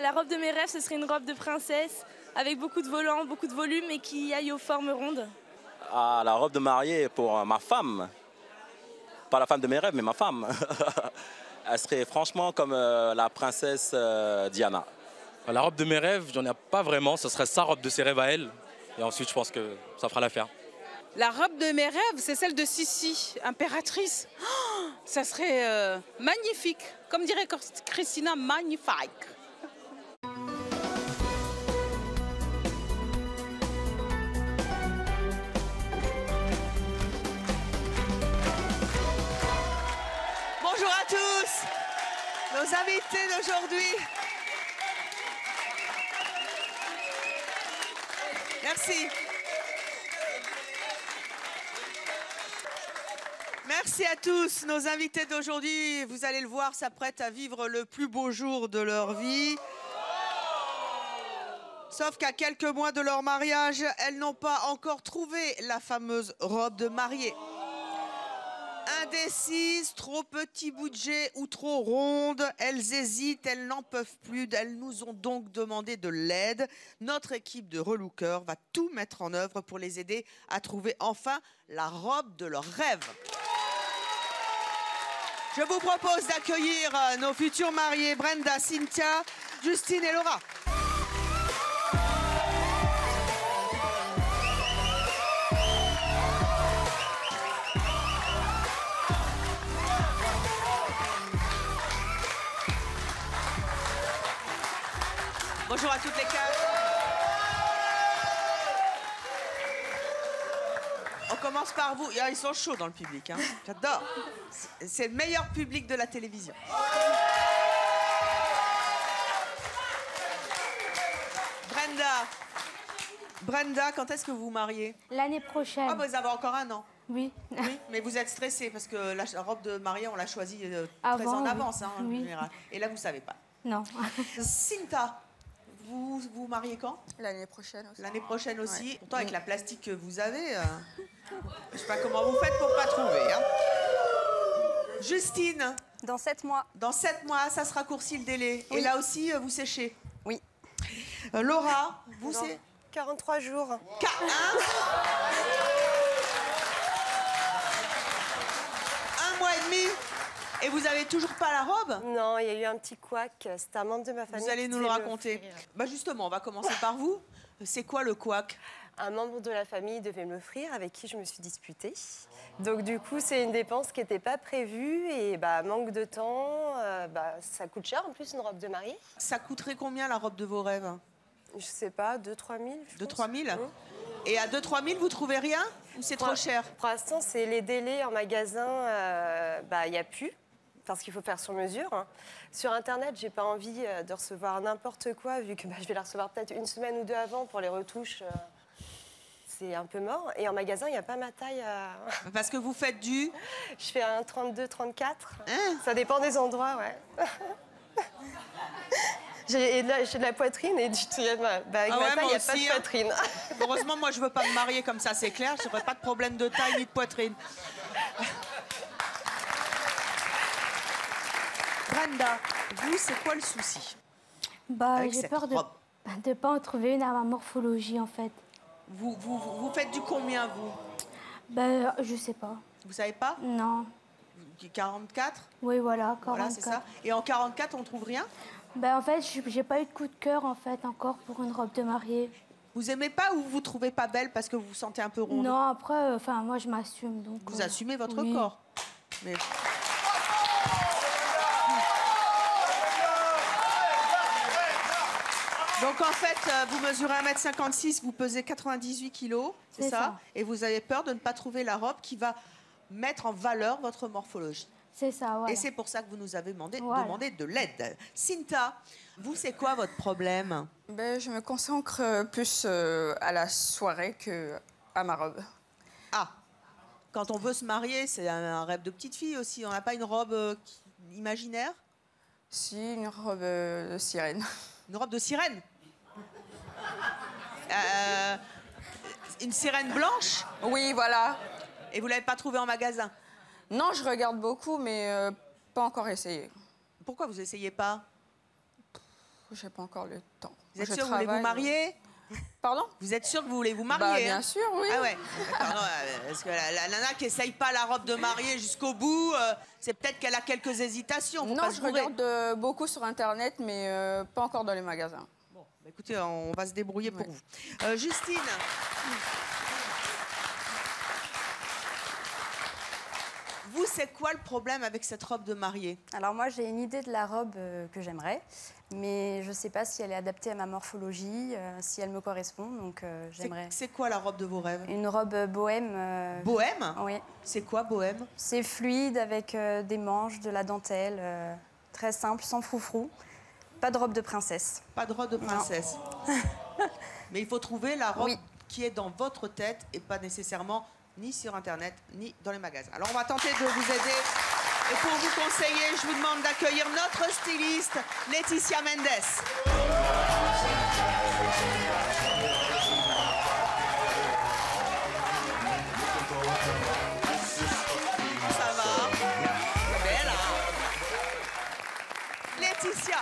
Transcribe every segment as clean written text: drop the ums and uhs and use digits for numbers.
La robe de mes rêves, ce serait une robe de princesse avec beaucoup de volants, beaucoup de volume et qui aille aux formes rondes. Ah, la robe de mariée pour ma femme. Pas la femme de mes rêves, mais ma femme. Elle serait franchement comme la princesse Diana. La robe de mes rêves, j'en ai pas vraiment. Ce serait sa robe de ses rêves à elle. Et ensuite, je pense que ça fera l'affaire. La robe de mes rêves, c'est celle de Sissi, impératrice. Oh, ça serait magnifique. Comme dirait Christina, magnifique. Bonjour à tous, nos invités d'aujourd'hui. Merci. Merci à tous, nos invités d'aujourd'hui. Vous allez le voir, s'apprêtent à vivre le plus beau jour de leur vie. Sauf qu'à quelques mois de leur mariage, elles n'ont pas encore trouvé la fameuse robe de mariée. Indécises, trop petit budget ou trop ronde, elles hésitent, elles n'en peuvent plus. Elles nous ont donc demandé de l'aide. Notre équipe de relookers va tout mettre en œuvre pour les aider à trouver enfin la robe de leurs rêves. Je vous propose d'accueillir nos futurs mariés Brenda, Cynthia, Justine et Laura. Bonjour à toutes les quatre. On commence par vous. Ils sont chauds dans le public. Hein. J'adore. C'est le meilleur public de la télévision. Brenda, quand est-ce que vous vous mariez? L'année prochaine. Ah, vous avez encore un an. Oui. Oui, mais vous êtes stressée parce que la robe de mariée, on l'a choisie très Avant, en oui. avance, hein, en Oui. général. Et là, vous ne savez pas. Non. Cynthia, vous vous mariez quand? L'année prochaine aussi. L'année prochaine aussi. Ouais. Pourtant, avec la plastique que vous avez, je sais pas comment vous faites pour pas trouver. Hein. Justine. Dans 7 mois. Dans 7 mois, ça se raccourcit le délai. Oui. Et là aussi, vous séchez. Oui. Laura, vous Dans c'est 43 jours. Un mois et demi. Et vous avez toujours pas la robe? Non, il y a eu un petit couac. C'était un membre de ma famille. Vous allez qui nous le devait raconter. m'offrir. Bah justement, on va commencer par vous. C'est quoi le couac? Un membre de la famille devait me l'offrir avec qui je me suis disputée. Donc du coup, c'est une dépense qui n'était pas prévue et manque de temps. Ça coûte cher en plus une robe de mariée. Ça coûterait combien la robe de vos rêves? Je sais pas, 2-3 000. 2-3 000. Et à 2-3 000, vous trouvez rien? Ou c'est trop cher? Pour l'instant, c'est les délais en magasin, il n'y a plus. Parce qu'il faut faire sur mesure. Hein. Sur Internet, j'ai pas envie de recevoir n'importe quoi, vu que je vais la recevoir peut-être une semaine ou deux avant pour les retouches. C'est un peu mort. Et en magasin, il n'y a pas ma taille. Parce que vous faites du... Je fais un 32-34. Hein? Ça dépend des endroits, ouais. J'ai de la poitrine et avec ma taille, il n'y a pas de poitrine. Heureusement, moi, je veux pas me marier comme ça, c'est clair. Je n'aurai pas de problème de taille ni de poitrine. Brenda, vous, c'est quoi le souci? J'ai peur de ne pas en trouver une à ma morphologie, en fait. Vous faites du combien, vous? Je sais pas. Vous savez pas? Non. 44? Oui, voilà, 44. Voilà, c'est ça. Et en 44, on trouve rien? En fait, j'ai pas eu de coup de cœur, en fait, encore pour une robe de mariée. Vous aimez pas ou vous trouvez pas belle parce que vous vous sentez un peu ronde? Non, après, moi, je m'assume. Donc, vous assumez votre oui. corps. Mais... Donc en fait, vous mesurez 1,56 m, vous pesez 98 kg, c'est ça? Et vous avez peur de ne pas trouver la robe qui va mettre en valeur votre morphologie. C'est ça, voilà. Et c'est pour ça que vous nous avez demandé de l'aide. Cynthia, vous, c'est quoi votre problème? Je me consacre plus à la soirée qu'à ma robe. Ah, quand on veut se marier, c'est un rêve de petite fille aussi. On n'a pas une robe imaginaire? Si, une robe de sirène. Une robe de sirène? Une sirène blanche? Oui, voilà. Et vous ne l'avez pas trouvée en magasin? Non, je regarde beaucoup, mais pas encore essayé. Pourquoi vous n'essayez pas? j'ai pas encore le temps. Vous êtes sûr que vous voulez vous marier? Pardon? Vous êtes sûr que vous voulez vous marier? Bah, bien sûr, oui. Ah ouais. D'accord, parce que la nana qui essaye pas la robe de mariée jusqu'au bout, c'est peut-être qu'elle a quelques hésitations. Non, je regarde beaucoup sur Internet, mais pas encore dans les magasins. Bon, bah écoutez, on va se débrouiller pour vous. Justine. Vous, c'est quoi le problème avec cette robe de mariée? Alors moi, j'ai une idée de la robe que j'aimerais, mais je ne sais pas si elle est adaptée à ma morphologie, si elle me correspond, donc j'aimerais... C'est quoi la robe de vos rêves? Une robe bohème. Bohème? Oui. C'est quoi bohème? C'est fluide, avec des manches, de la dentelle, très simple, sans froufrou. Pas de robe de princesse. Pas de robe de princesse. Mais il faut trouver la robe qui est dans votre tête et pas nécessairement ni sur Internet, ni dans les magasins. Alors, on va tenter de vous aider. Et pour vous conseiller, je vous demande d'accueillir notre styliste, Laetitia Mendes. Ça va? Bella. Laetitia,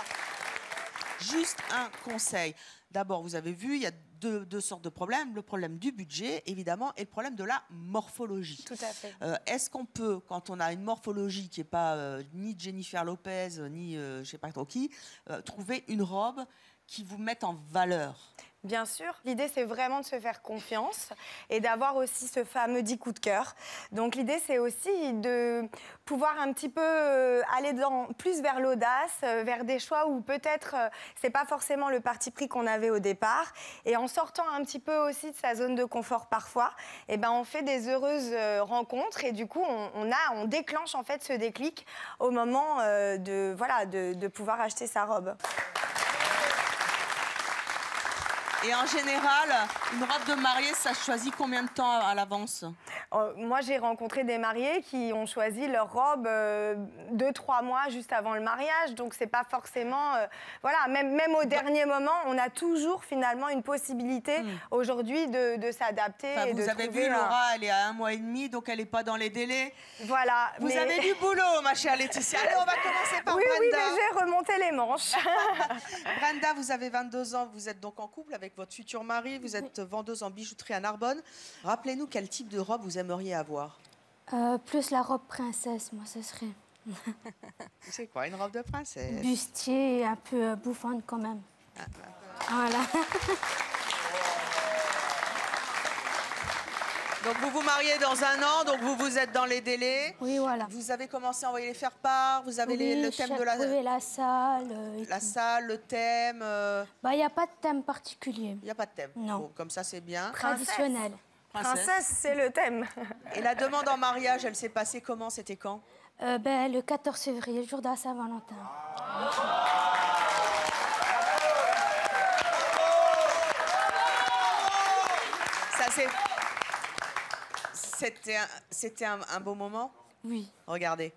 juste un conseil. D'abord, vous avez vu, il y a deux sortes de problèmes. Le problème du budget, évidemment, et le problème de la morphologie. Tout à fait. Est-ce qu'on peut, quand on a une morphologie qui n'est pas ni Jennifer Lopez, ni je ne sais pas trop qui, trouver une robe qui vous mette en valeur? Bien sûr. L'idée, c'est vraiment de se faire confiance et d'avoir aussi ce fameux 10 coups de cœur. Donc, l'idée, c'est aussi de pouvoir un petit peu aller plus vers l'audace, vers des choix où peut-être c'est pas forcément le parti pris qu'on avait au départ. Et en sortant un petit peu aussi de sa zone de confort parfois, eh ben, on fait des heureuses rencontres et du coup, on déclenche en fait ce déclic au moment de pouvoir acheter sa robe. Et en général, une robe de mariée, ça choisit combien de temps à l'avance? Moi, j'ai rencontré des mariés qui ont choisi leur robe 2-3 mois juste avant le mariage. Donc, c'est pas forcément... voilà, même au dernier moment, on a toujours finalement une possibilité aujourd'hui de s'adapter. Enfin, et vous avez vu, Laura, elle est à 1 mois et demi, donc elle n'est pas dans les délais. Voilà. Vous avez du boulot, ma chère Laetitia. Allez, on va commencer par Brenda. Brenda. Oui, mais j'ai remonté les manches. Brenda, vous avez 22 ans, vous êtes donc en couple avec votre futur mari, vous êtes vendeuse en bijouterie à Narbonne. Rappelez-nous quel type de robe vous aimeriez avoir? Plus la robe princesse, moi, ce serait. C'est quoi, une robe de princesse? Bustier, un peu bouffonne quand même. Voilà. Donc vous vous mariez dans 1 an, donc vous êtes dans les délais. Oui, voilà. Vous avez commencé à envoyer les faire-part, vous avez le thème de la salle. La salle, le thème. Bah, il n'y a pas de thème particulier. Il n'y a pas de thème. Non. Bon, comme ça, c'est bien. Traditionnel. Princesse, c'est le thème. Et la demande en mariage, elle s'est passée comment? C'était quand? Le 14 février, le jour de la Saint-Valentin. Ça, c'était un beau moment? Oui. Regardez.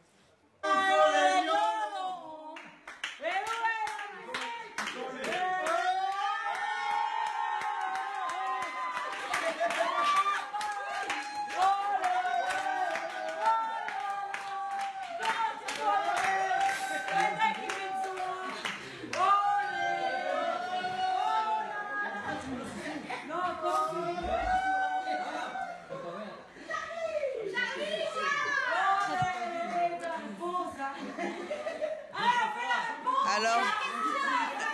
Alors,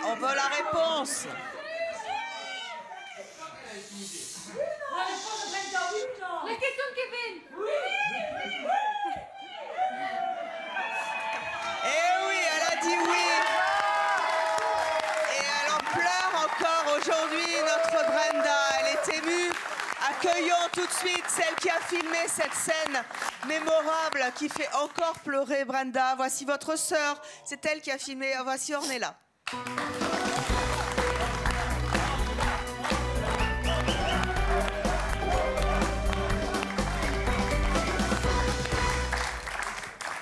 on veut la réponse. La question de Kevin. Eh oui, elle a dit oui. Et elle en pleure encore aujourd'hui, notre Brenda. Elle est émue. Accueillons tout de suite celle qui a filmé cette scène mémorable qui fait encore pleurer Brenda. Voici votre sœur. C'est elle qui a filmé. Voici Ornella.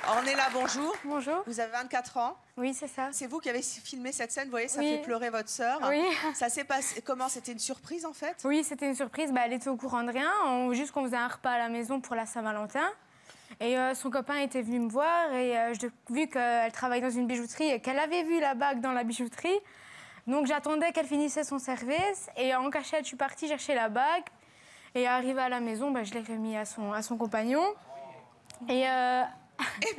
Ornella, bonjour. Bonjour. Vous avez 24 ans. Oui, c'est ça. C'est vous qui avez filmé cette scène, vous voyez, ça Oui. fait pleurer votre sœur. Oui. Ça s'est passé comment? C'était une surprise en fait? Oui, c'était une surprise. Elle était au courant de rien. Juste qu'on faisait un repas à la maison pour la Saint-Valentin. Et son copain était venu me voir et vu qu'elle travaille dans une bijouterie et qu'elle avait vu la bague dans la bijouterie, Donc j'attendais qu'elle finissait son service et en cachette, je suis partie chercher la bague. Et arrivée à la maison, je l'ai remis à son compagnon. Et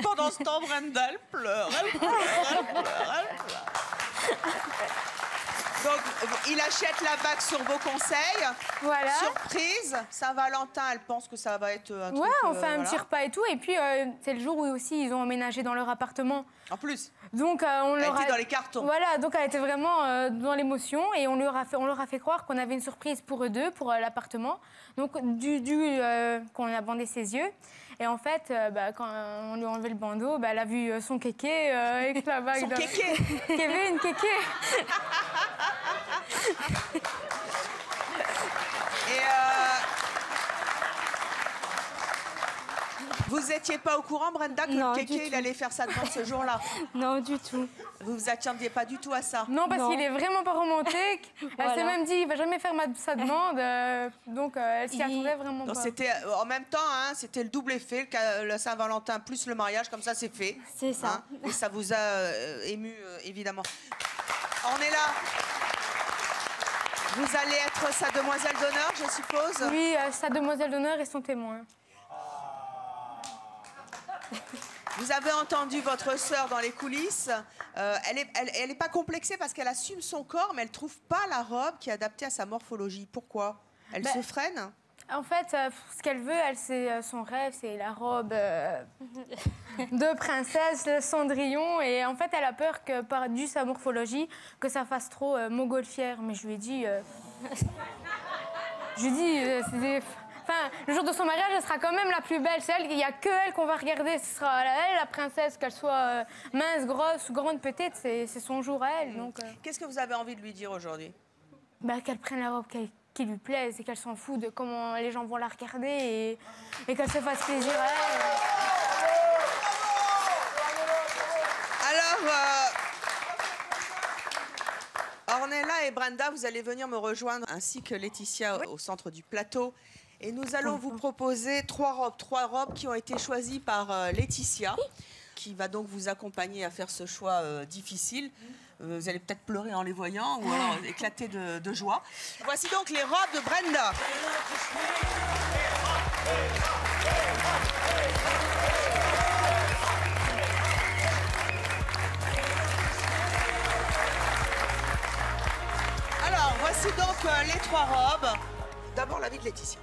pendant ce temps, Brenda, elle pleure. Donc, il achète la bague sur vos conseils. Voilà. Surprise. Saint-Valentin, elle pense que ça va être un truc... Ouais, on fait un petit repas et tout. Et puis, c'est le jour où aussi ils ont emménagé dans leur appartement. En plus. Donc, elle était dans les cartons. Voilà, donc elle était vraiment dans l'émotion. Et on leur a fait croire qu'on avait une surprise pour eux deux, pour l'appartement. Donc, qu'on a bandé ses yeux. Et en fait, quand on lui a enlevé le bandeau, elle a vu son kéké avec la bague. Son kéké. Kevin, kéké. Et vous n'étiez pas au courant, Brenda, que le kéké, il allait faire sa demande ce jour-là? Non, du tout. Vous vous attendiez pas du tout à ça? Non, parce qu'il est vraiment pas romantique. Elle s'est même dit, il va jamais faire sa demande. Donc, elle s'y attendait vraiment pas. C'était en même temps, hein, c'était le double effet, le Saint-Valentin plus le mariage, comme ça, c'est fait. C'est ça. Hein, et ça vous a ému, évidemment. On est là. Vous allez être sa demoiselle d'honneur, je suppose? Oui, sa demoiselle d'honneur et son témoin. Vous avez entendu votre sœur dans les coulisses. Elle n'est pas complexée parce qu'elle assume son corps, mais elle ne trouve pas la robe qui est adaptée à sa morphologie. Pourquoi? Elle se freine? En fait, ce qu'elle veut, son rêve, c'est la robe de princesse, le Cendrillon. Et en fait, elle a peur que, dû sa morphologie, que ça fasse trop montgolfière. Mais je lui ai dit... Enfin, le jour de son mariage, elle sera quand même la plus belle. Il n'y a que elle qu'on va regarder. Ce sera elle, la princesse, qu'elle soit mince, grosse ou grande, petite. C'est son jour à elle. Qu'est-ce que vous avez envie de lui dire aujourd'hui? Qu'elle prenne la robe qui lui plaise et qu'elle s'en fout de comment les gens vont la regarder et qu'elle se fasse plaisir à elle. Alors, Ornella et Brenda, vous allez venir me rejoindre, ainsi que Laetitia au centre du plateau. Et nous allons vous proposer trois robes qui ont été choisies par Laetitia, qui va donc vous accompagner à faire ce choix difficile. Vous allez peut-être pleurer en les voyant ou alors éclater de joie. Voici donc les robes de Brenda. Alors, voici donc les trois robes. D'abord, l'avis de Laetitia.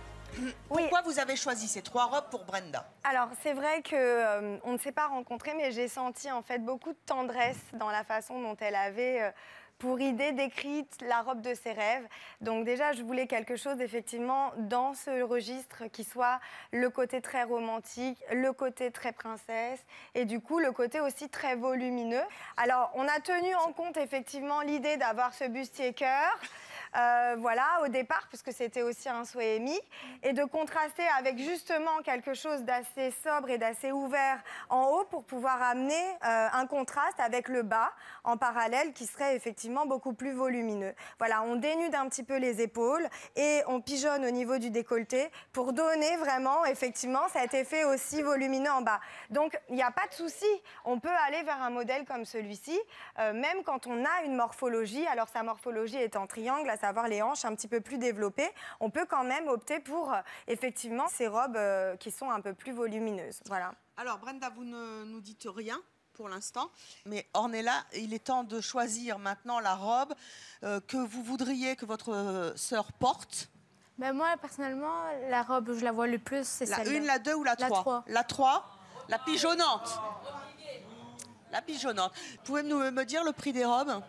Pourquoi vous avez choisi ces trois robes pour Brenda? Alors, c'est vrai qu'on ne s'est pas rencontrés, mais j'ai senti en fait beaucoup de tendresse dans la façon dont elle avait pour idée décrite la robe de ses rêves. Donc déjà, je voulais quelque chose effectivement dans ce registre qui soit le côté très romantique, le côté très princesse et du coup le côté aussi très volumineux. Alors, on a tenu en compte effectivement l'idée d'avoir ce bustier cœur. Voilà, au départ, puisque c'était aussi un souhait émis, et de contraster avec justement quelque chose d'assez sobre et d'assez ouvert en haut pour pouvoir amener un contraste avec le bas en parallèle qui serait effectivement beaucoup plus volumineux. Voilà, on dénude un petit peu les épaules et on pigeonne au niveau du décolleté pour donner vraiment effectivement cet effet aussi volumineux en bas. Donc, il n'y a pas de souci, on peut aller vers un modèle comme celui-ci, même quand on a une morphologie, alors sa morphologie est en triangle, à savoir les hanches un petit peu plus développées, on peut quand même opter pour effectivement ces robes qui sont un peu plus volumineuses. Voilà. Alors Brenda, vous ne nous dites rien pour l'instant, mais Ornella, il est temps de choisir maintenant la robe que vous voudriez que votre sœur porte. Moi, personnellement, la robe, je la vois le plus, c'est celle-là. La 1, la 2 ou la 3? La 3. La 3, la pigeonnante. La pigeonnante. Pouvez me dire le prix des robes?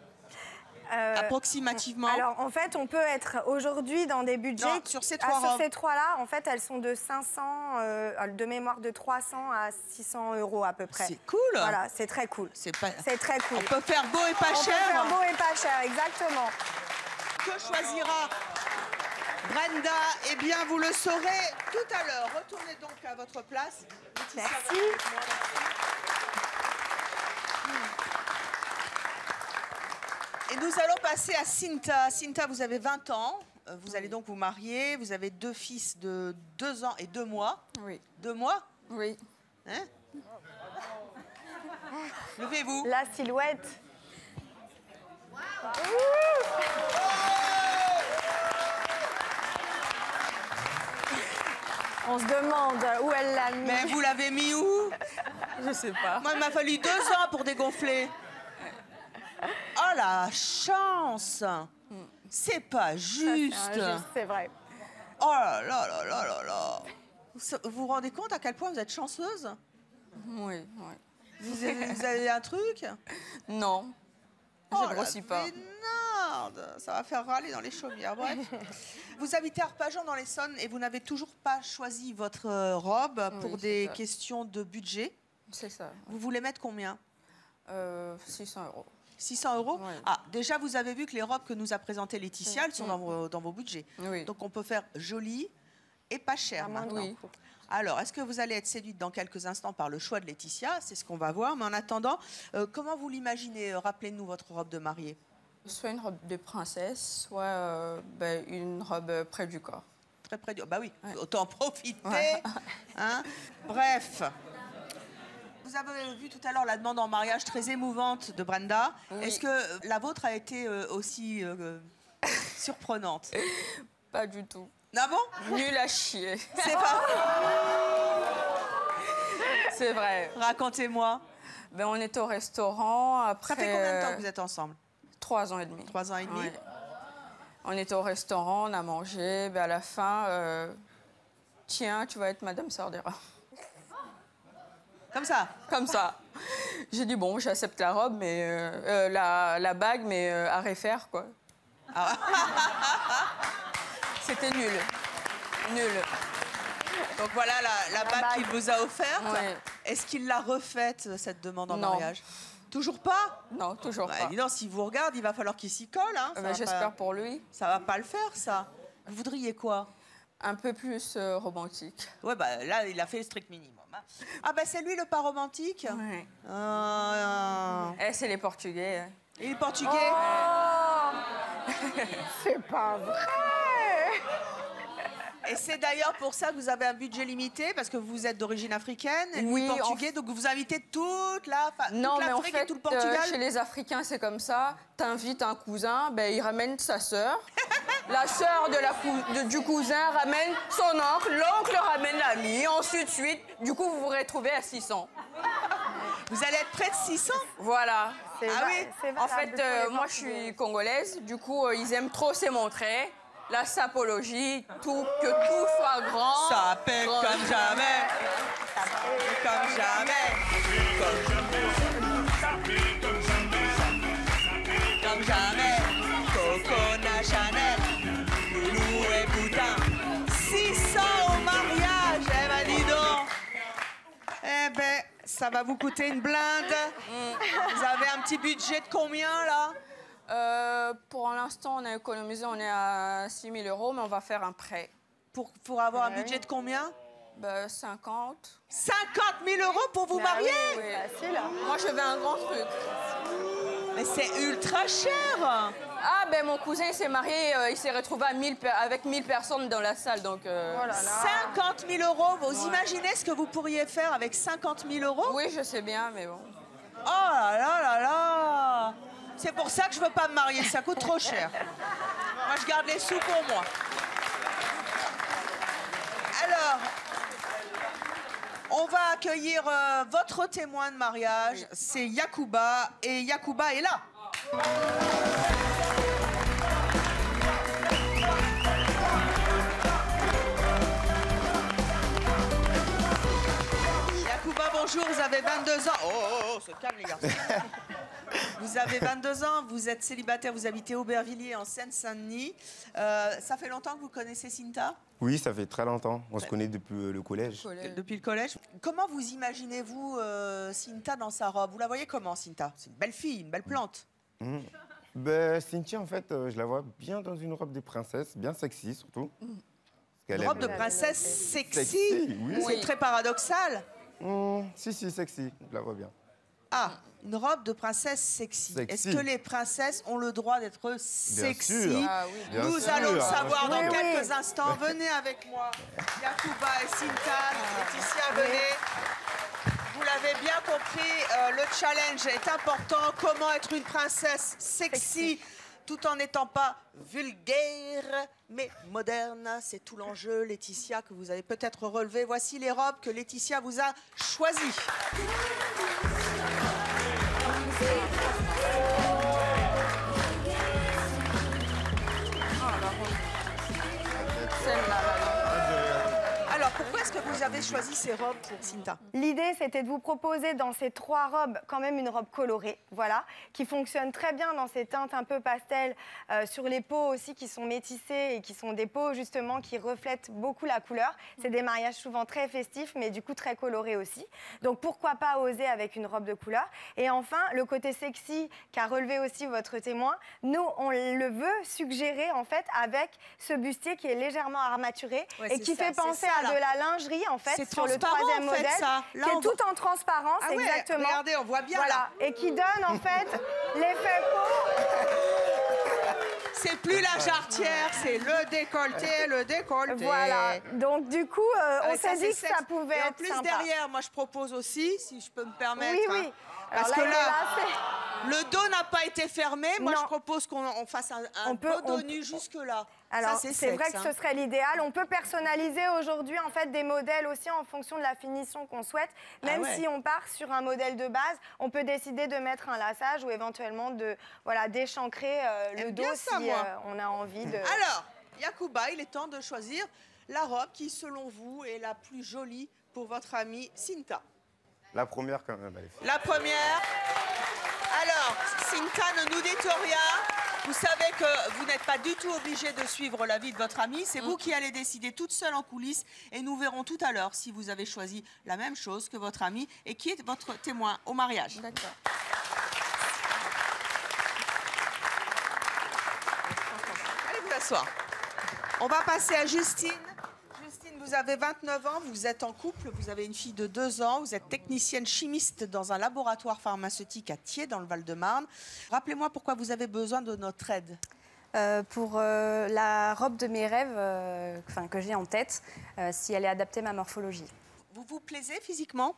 Approximativement. Alors en fait, on peut être aujourd'hui dans des budgets... Non, sur ces trois robes. Sur ces trois-là, en fait, elles sont de 500, de mémoire de 300 à 600 € à peu près. C'est cool. Voilà, c'est très cool. C'est très cool. On peut faire beau et pas cher. On peut faire beau et pas cher, exactement. Que choisira Brenda? Eh bien, vous le saurez tout à l'heure. Retournez donc à votre place. Merci. Et nous allons passer à Cinta. Cinta, vous avez 20 ans. Vous allez donc vous marier. Vous avez 2 fils de 2 ans et 2 mois. Oui. 2 mois? Oui. Hein? Levez-vous. La silhouette. On se demande où elle l'a mis. Mais vous l'avez mis où? Je sais pas. Moi, il m'a fallu 2 ans pour dégonfler. Oh la chance! C'est pas juste. C'est vrai. Oh là là là là là là. Vous vous rendez compte à quel point vous êtes chanceuse? Oui, oui. Vous avez un truc? Non. Oh, Je grossis pas. Bénarde, ça va faire râler dans les chaumières. Bref. Vous habitez Arpajon dans l'Essonne et vous n'avez toujours pas choisi votre robe pour des questions de budget. C'est ça. Vous voulez mettre combien? 600 €. 600 €? Ouais. Ah, déjà, vous avez vu que les robes que nous a présentées Laetitia, elles sont dans vos budgets. Oui. Donc, on peut faire joli et pas cher maintenant. Oui. Alors, est-ce que vous allez être séduite dans quelques instants par le choix de Laetitia? C'est ce qu'on va voir. Mais en attendant, comment vous l'imaginez? Rappelez-nous votre robe de mariée. Soit une robe de princesse, soit une robe près du corps. Très près du... Bah oui, autant en profiter. Ouais. Hein. Bref. Vous avez vu tout à l'heure la demande en mariage très émouvante de Brenda. Oui. Est-ce que la vôtre a été aussi surprenante? Pas du tout. Ah bon? Nul à chier. C'est pas... C'est vrai. Racontez-moi. On était au restaurant. Après, Ça fait combien de temps que vous êtes ensemble? 3 ans et demi. 3 ans et demi. Ouais. On était au restaurant, on a mangé. À la fin, tiens, tu vas être Madame Sardera. Comme ça? Comme ça. J'ai dit, bon, j'accepte la robe, mais la bague, mais à refaire, quoi. Ah. C'était nul. Nul. Donc voilà la bague qu'il vous a offerte. Ouais. Est-ce qu'il l'a refaite, cette demande en Non. mariage? Toujours pas? Non, toujours pas. Évidemment, s'il vous regarde, il va falloir qu'il s'y colle. Hein. J'espère pour lui. Ça va pas le faire, ça. Vous voudriez quoi? Un peu plus romantique. Ouais, bah là, il a fait le strict minimum. Hein. Ah, bah c'est lui le pas romantique? Ouais. C'est les Portugais. Hein. Et les Portugais? C'est pas vrai! Et c'est d'ailleurs pour ça que vous avez un budget limité, parce que vous êtes d'origine africaine, et Oui, lui portugais, donc vous invitez toute l'Afrique et tout le fait, Portugal. chez les Africains, c'est comme ça. T'invites un cousin, il ramène sa sœur. La sœur du cousin ramène son oncle, l'oncle ramène l'ami, ensuite de suite. Du coup, vous vous retrouvez à 600. Vous allez être près de 600? Voilà. Ah oui? En fait, moi, je suis congolaise. Du coup, ils aiment trop se montrer. La sapologie, que tout soit grand. Ça paie grand. comme jamais. Comme jamais. Comme jamais. Coco Chanel. Loulou et Boutin. 600 au mariage, eh ben dis donc. Eh ben, ça va vous coûter une blinde. Vous avez un petit budget de combien, là? Pour l'instant, on a économisé, on est à 6 000 €, mais on va faire un prêt. Pour avoir un budget de combien? 50. 50 000 € pour vous marier? Oui. Facile. Moi, je veux un grand truc. Mais c'est ultra cher. Ah, mon cousin s'est marié, il s'est retrouvé avec 1000 personnes dans la salle, donc... 50 000 €, vous imaginez ce que vous pourriez faire avec 50 000 €? Oui, je sais bien, mais bon. Oh là là là là! C'est pour ça que je veux pas me marier, ça coûte trop cher. Moi, je garde les sous pour moi. Alors, on va accueillir votre témoin de mariage, c'est Yacouba, et Yacouba est là. Yacouba, bonjour, vous avez 22 ans. Oh, se calme les garçons. Vous avez 22 ans, vous êtes célibataire, vous habitez Aubervilliers en Seine-Saint-Denis. Ça fait longtemps que vous connaissez Cinta? Oui, ça fait très longtemps. On se connaît depuis le collège. Depuis le collège. Comment vous imaginez-vous Cinta dans sa robe? Vous la voyez comment, Cinta? C'est une belle fille, une belle plante. Cynthia, en fait, je la vois bien dans une robe de princesse, bien sexy surtout. Une robe de princesse sexy, oui. C'est très paradoxal. Si, sexy, je la vois bien. Ah, une robe de princesse sexy. Est-ce que les princesses ont le droit d'être sexy? Bien sûr. Ah oui. Bien Nous sûr. allons le savoir dans Oui, quelques instants. Venez avec moi. Yacouba et Cinta, Laetitia, venez. Vous la avez bien compris, le challenge est important. Comment être une princesse sexy tout en n'étant pas vulgaire, mais moderne. C'est tout l'enjeu, Laetitia, que vous avez peut-être relevé. Voici les robes que Laetitia vous a choisies. Alors, pourquoi est-ce que vous avez choisi ces robes pour Cinta? L'idée, c'était de vous proposer dans ces 3 robes quand même une robe colorée, voilà, qui fonctionne très bien dans ces teintes un peu pastel, sur les peaux aussi qui sont métissées et qui sont des peaux justement qui reflètent beaucoup la couleur. C'est des mariages souvent très festifs, mais du coup très colorés aussi. Donc pourquoi pas oser avec une robe de couleur? Et enfin, le côté sexy qu'a relevé aussi votre témoin, nous, on le veut suggérer en fait avec ce bustier qui est légèrement armaturé et qui fait penser à de la lingerie en fait sur le 3e modèle, qui est tout en transparence, ah ouais, exactement. Regardez, on voit bien voilà. là. Et qui donne en fait l'effet peau. C'est plus la jarretière, c'est le décolleté, Voilà. Donc du coup, on s'est dit que ça pouvait être en plus sympa. Derrière, moi je propose aussi, si je peux me permettre. Oui, oui. Parce Alors que là, le dos n'a pas été fermé. Moi, Non. je propose qu'on fasse un beau dos nu jusque-là. Alors, Ça, c'est vrai que hein. ce serait l'idéal. On peut personnaliser aujourd'hui en fait des modèles aussi en fonction de la finition qu'on souhaite. Même si on part sur un modèle de base, on peut décider de mettre un lassage ou éventuellement de d'échancrer le dos si on a envie de. Alors, Yacouba, il est temps de choisir la robe qui, selon vous, est la plus jolie pour votre amie Cinta. La première, quand même, elle est faite. La première. Alors, Cinta, ne nous dites rien. Vous savez que vous n'êtes pas du tout obligé de suivre l'avis de votre amie. C'est vous qui allez décider toute seule en coulisses. Et nous verrons tout à l'heure si vous avez choisi la même chose que votre amie et qui est votre témoin au mariage. D'accord. Allez vous asseoir. On va passer à Justine. Justine, vous avez 29 ans, vous êtes en couple, vous avez une fille de 2 ans, vous êtes technicienne chimiste dans un laboratoire pharmaceutique à Thiers, dans le Val-de-Marne. Rappelez-moi pourquoi vous avez besoin de notre aide. Pour la robe de mes rêves que j'ai en tête, si elle est adaptée à ma morphologie. Vous vous plaisez physiquement?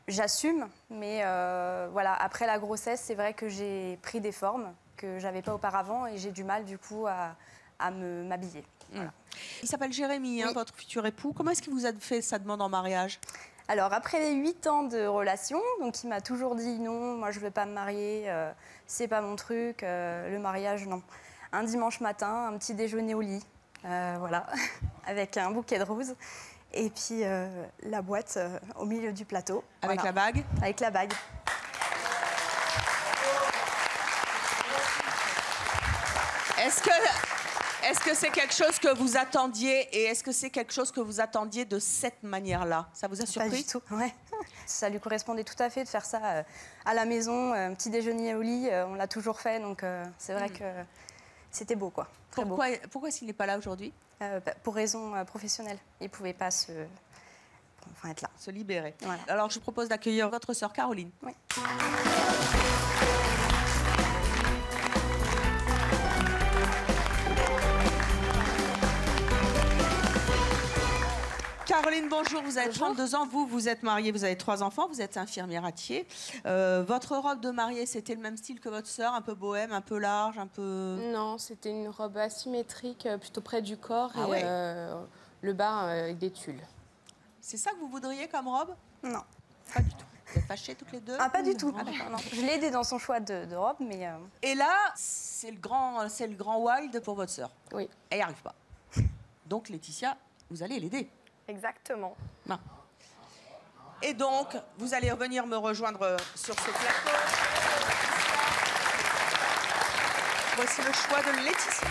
J'assume, mais voilà, après la grossesse, c'est vrai que j'ai pris des formes que j'avais pas auparavant et j'ai du mal du coup à m'habiller. Voilà. Il s'appelle Jérémy, hein, votre futur époux. Comment est-ce qu'il vous a fait sa demande en mariage? Alors, après les 8 ans de relation, donc il m'a toujours dit non, moi je veux pas me marier, c'est pas mon truc, le mariage, non. Un dimanche matin, un petit déjeuner au lit, voilà, avec un bouquet de roses. Et puis la boîte au milieu du plateau. Avec voilà. la bague? Avec la bague. Est-ce que c'est quelque chose que vous attendiez et est-ce que c'est quelque chose que vous attendiez de cette manière-là? Ça vous a surpris? Pas du tout, ouais. Ça lui correspondait tout à fait de faire ça à la maison, un petit déjeuner au lit, on l'a toujours fait, donc c'est vrai que c'était beau, quoi. Très beau. Pourquoi s'il n'est pas là aujourd'hui? Pour raison professionnelle. Il ne pouvait pas être là. Se libérer. Voilà. Alors, je vous propose d'accueillir votre sœur Caroline. Oui. Caroline, bonjour, vous avez 32 ans, vous êtes mariée, vous avez 3 enfants, vous êtes infirmière à Thiers. Votre robe de mariée, c'était le même style que votre sœur, un peu bohème, un peu large, un peu... Non, c'était une robe asymétrique, plutôt près du corps et le bas avec des tulles. C'est ça que vous voudriez comme robe? Non. Pas du tout. Vous êtes fâchées toutes les deux? Ah, pas du tout. Ah, non. Je l'ai aidée dans son choix de robe, mais... Et là, c'est le grand wild pour votre sœur. Oui. Elle n'y arrive pas. Donc, Laetitia, vous allez l'aider. Exactement. Non. Et donc, vous allez revenir me rejoindre sur ce plateau. Voici le choix de Laetitia.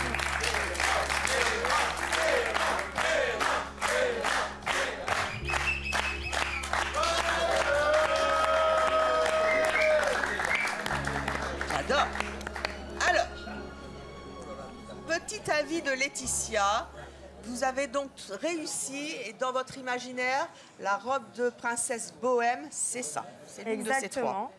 J'adore. Alors, petit avis de Laetitia. Vous avez donc réussi, et dans votre imaginaire, la robe de princesse bohème, c'est ça. C'est l'une de ces trois.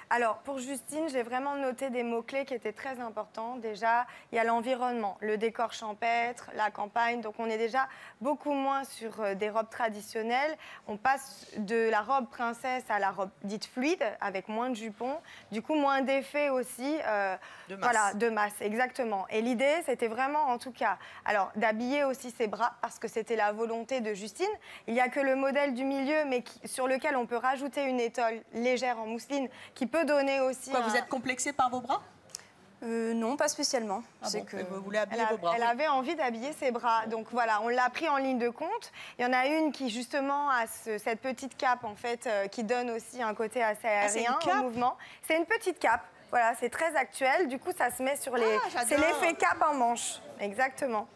Alors, pour Justine, j'ai vraiment noté des mots-clés qui étaient très importants. Déjà, il y a l'environnement, le décor champêtre, la campagne. Donc, on est déjà beaucoup moins sur des robes traditionnelles. On passe de la robe princesse à la robe dite fluide, avec moins de jupons. Du coup, moins d'effets aussi. De masse. Voilà, de masse, exactement. Et l'idée, c'était vraiment, en tout cas, alors d'habiller aussi ses bras, parce que c'était la volonté de Justine. Il n'y a que le modèle du milieu, mais sur lequel on peut rajouter une étole légère en mousseline, qui peut donner aussi... Quoi, vous êtes complexée par vos bras? Non, pas spécialement. C'est que vous voulez habiller vos bras. Elle avait envie d'habiller ses bras. Donc voilà, on l'a pris en ligne de compte. Il y en a une qui justement a cette petite cape en fait qui donne aussi un côté assez aérien au mouvement. C'est une petite cape. Voilà, c'est très actuel. Du coup, ça se met sur les... c'est l'effet cape en manche. Exactement.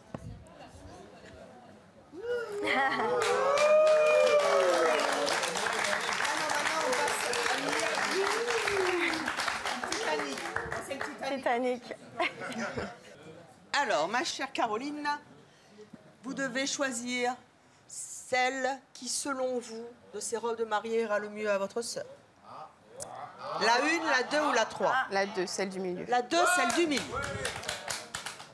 Titanic. Alors, ma chère Caroline, vous devez choisir celle qui, selon vous, de ces robes de mariée ira le mieux à votre sœur. La 1, la 2 ou la 3? La 2, celle du milieu. La 2, celle du milieu.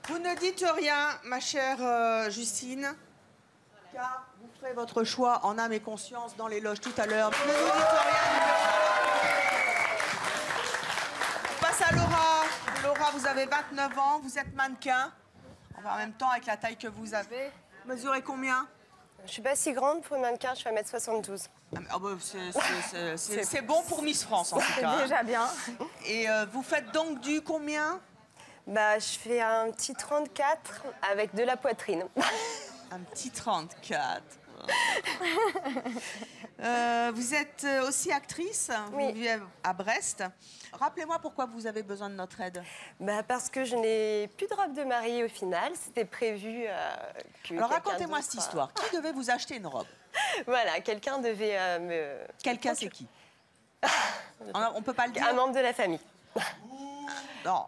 Vous ne dites rien, ma chère Justine, car vous ferez votre choix en âme et conscience dans les loges tout à l'heure. Ne nous dites rien. On passe à Laura. Laura, vous avez 29 ans, vous êtes mannequin. Enfin, en même temps, avec la taille que vous avez, mesurez combien? Je suis pas si grande pour une mannequin, je fais 1m72. C'est bon pour Miss France, en tout cas. C'est déjà bien. Et vous faites donc du combien? Bah, je fais un petit 34 avec de la poitrine. Un petit 34. Vous êtes aussi actrice, oui. Vous vivez à Brest. Rappelez-moi pourquoi vous avez besoin de notre aide. Bah parce que je n'ai plus de robe de mariée au final. C'était prévu que... Alors racontez-moi cette histoire. Qui devait vous acheter une robe? Voilà, quelqu'un devait me... Quelqu'un, c'est qui? On peut pas le dire? Un membre de la famille. Non.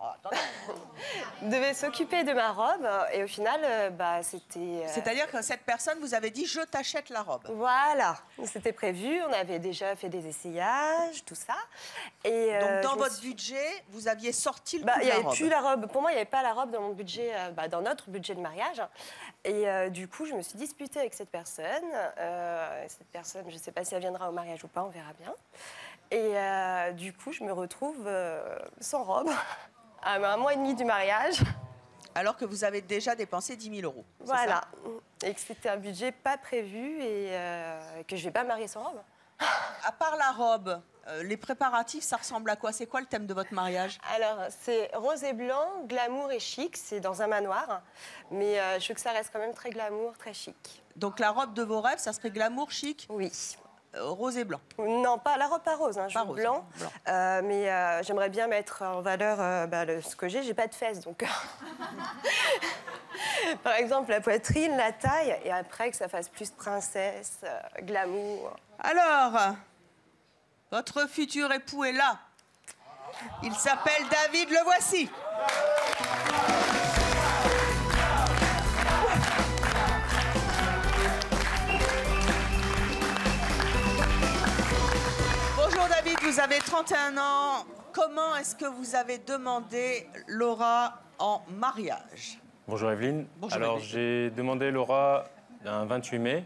Devait s'occuper de ma robe et au final, bah, c'était... C'est-à-dire que cette personne vous avait dit « je t'achète la robe ». Voilà, c'était prévu, on avait déjà fait des essayages, tout ça. Et donc dans votre budget, vous aviez sorti le bah, coup de la robe. Il n'y avait plus la robe. Pour moi, il n'y avait pas la robe dans mon budget, dans notre budget de mariage. Et du coup, je me suis disputée avec cette personne. Je ne sais pas si elle viendra au mariage ou pas, on verra bien. Et du coup, je me retrouve sans robe à un mois et demi du mariage. Alors que vous avez déjà dépensé 10 000 €. Voilà. Et que c'était un budget pas prévu et que je ne vais pas marier sans robe. À part la robe, les préparatifs, ça ressemble à quoi? C'est quoi le thème de votre mariage? Alors, c'est rose et blanc, glamour et chic. C'est dans un manoir. Mais je veux que ça reste quand même très glamour, très chic. Donc la robe de vos rêves, ça serait glamour, chic? Oui. Rose et blanc? Non, pas la robe pas rose, hein, pas rose, blanc. Mais j'aimerais bien mettre en valeur ce que j'ai. J'ai pas de fesses, donc... Par exemple, la poitrine, la taille, et après que ça fasse plus princesse, glamour. Alors, votre futur époux est là. Il s'appelle David, le voici. Bonjour David, vous avez 31 ans. Comment est-ce que vous avez demandé Laura en mariage? Bonjour Evelyne. Bonjour alors Evelyne. j'ai demandé Laura un 28 mai.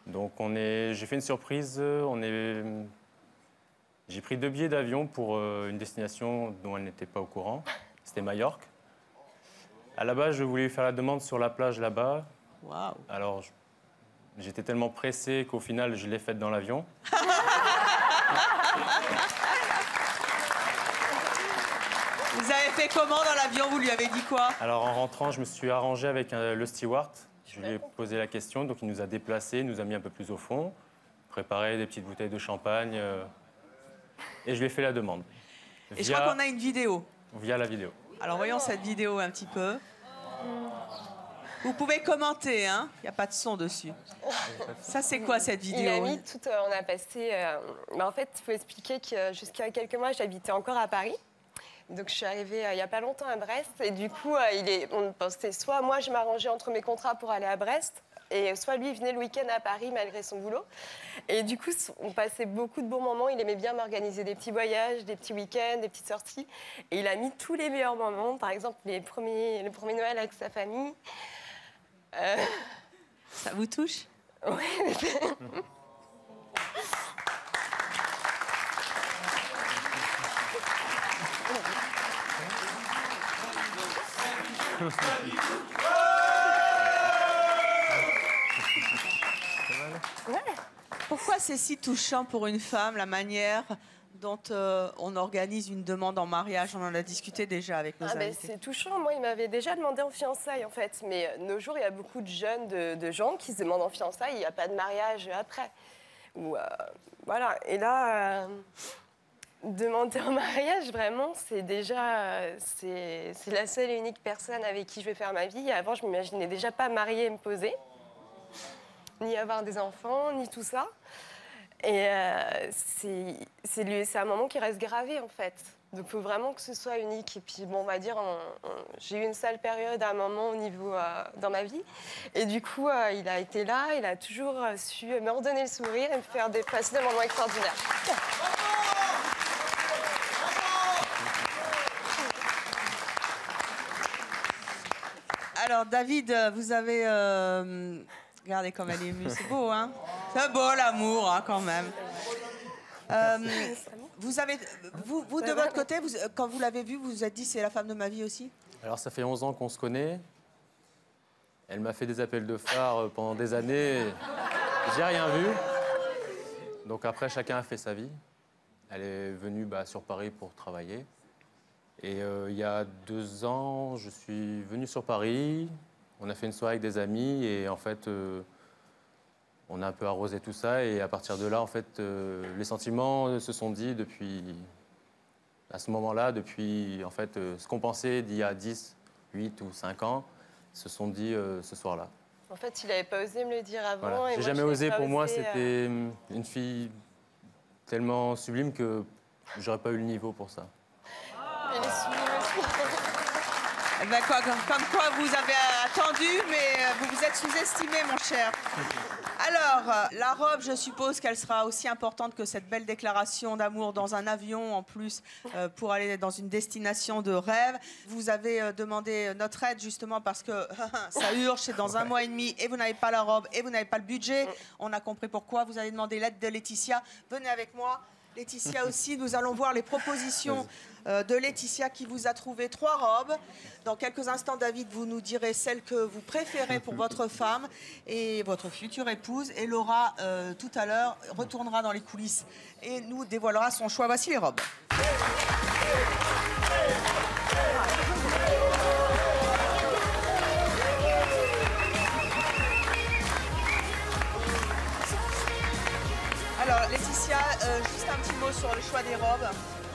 Donc j'ai fait une surprise. J'ai pris 2 billets d'avion pour une destination dont elle n'était pas au courant. C'était Majorque. À la base, je voulais faire la demande sur la plage là-bas. Waouh. Alors j'étais tellement pressé qu'au final, je l'ai faite dans l'avion. Vous avez fait comment dans l'avion? Vous lui avez dit quoi? Alors en rentrant, je me suis arrangé avec le steward. Je lui ai posé la question, donc il nous a déplacés, il nous a mis un peu plus au fond, préparé des petites bouteilles de champagne, et je lui ai fait la demande. Et je crois qu'on a une vidéo. Via la vidéo. Alors voyons cette vidéo un petit peu. Vous pouvez commenter, hein? Il n'y a pas de son dessus. Ça, c'est quoi cette vidéo? Il a mis tout... on a passé... en fait, il faut expliquer que jusqu'à quelques mois, j'habitais encore à Paris. Donc je suis arrivée il n'y a pas longtemps à Brest et du coup on pensait soit moi je m'arrangeais entre mes contrats pour aller à Brest Et soit lui, il venait le week-end à Paris malgré son boulot. Et du coup, on passait beaucoup de bons moments. Il aimait bien m'organiser des petits voyages, des petits week-ends, des petites sorties. Et il a mis tous les meilleurs moments. Par exemple, le premier Noël avec sa famille. Ça vous touche? Oui. Pourquoi c'est si touchant pour une femme, la manière dont on organise une demande en mariage? On en a discuté déjà avec nos invités. C'est touchant. Moi, il m'avait déjà demandé en fiançailles, en fait. Mais nos jours, il y a beaucoup de jeunes, de gens qui se demandent en fiançailles. Il n'y a pas de mariage après. Ou, voilà. Et là, demander en mariage, vraiment, c'est déjà... c'est la seule et unique personne avec qui je vais faire ma vie. Avant, je m'imaginais déjà pas marier et me poser. Ni avoir des enfants, ni tout ça. Et c'est un moment qui reste gravé, en fait. Donc, il faut vraiment que ce soit unique. Et puis, bon, on va dire, j'ai eu une sale période à un moment au niveau dans ma vie. Et du coup, il a été là, il a toujours su me redonner le sourire et me faire passer des moments extraordinaires. Alors, David, vous avez... regardez comme elle est émue, c'est beau, hein? C'est beau, l'amour, hein, quand même. Vous de votre côté, quand vous l'avez vue, vous vous êtes dit c'est la femme de ma vie aussi? Alors, ça fait 11 ans qu'on se connaît. Elle m'a fait des appels de phare pendant des années. J'ai rien vu. Donc après, chacun a fait sa vie. Elle est venue sur Paris pour travailler. Et il y a 2 ans, je suis venu sur Paris. On a fait une soirée avec des amis et en fait, on a un peu arrosé tout ça. Et à partir de là, en fait, les sentiments se sont dit à ce moment-là, depuis en fait, ce qu'on pensait d'il y a 10, 8 ou 5 ans, se sont dit ce soir-là. En fait, il n'avait pas osé me le dire avant. Voilà. J'ai jamais osé. Pour moi, c'était une fille tellement sublime que j'aurais pas eu le niveau pour ça. Elle est sublime aussi. Eh ben comme quoi vous avez attendu, mais vous vous êtes sous-estimé, mon cher. Alors, la robe, je suppose qu'elle sera aussi importante que cette belle déclaration d'amour dans un avion, en plus, pour aller dans une destination de rêve. Vous avez demandé notre aide, justement, parce que ça urge, c'est dans 1 mois et demi, et vous n'avez pas la robe, et vous n'avez pas le budget. On a compris pourquoi. Vous avez demandé l'aide de Laetitia. Venez avec moi. Laetitia aussi, nous allons voir les propositions de Laetitia qui vous a trouvé 3 robes. Dans quelques instants, David, vous nous direz celle que vous préférez pour votre femme et votre future épouse. Et Laura, tout à l'heure, retournera dans les coulisses et nous dévoilera son choix. Voici les robes. Alors, Laetitia, juste un petit mot sur le choix des robes.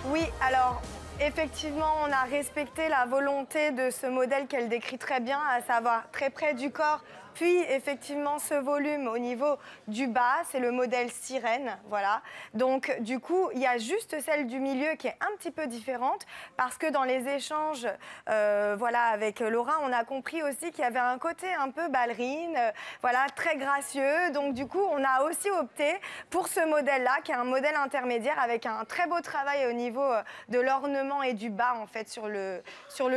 Oui, alors, effectivement, on a respecté la volonté de ce modèle qu'elle décrit très bien, à savoir très près du corps, puis effectivement ce volume au niveau du bas, c'est le modèle sirène, voilà. Donc du coup, il y a juste celle du milieu qui est un petit peu différente parce que dans les échanges voilà, avec Laura, on a compris aussi qu'il y avait un côté un peu ballerine, voilà, très gracieux. Donc du coup, on a aussi opté pour ce modèle-là qui est un modèle intermédiaire avec un très beau travail au niveau de l'ornement et du bas en fait sur le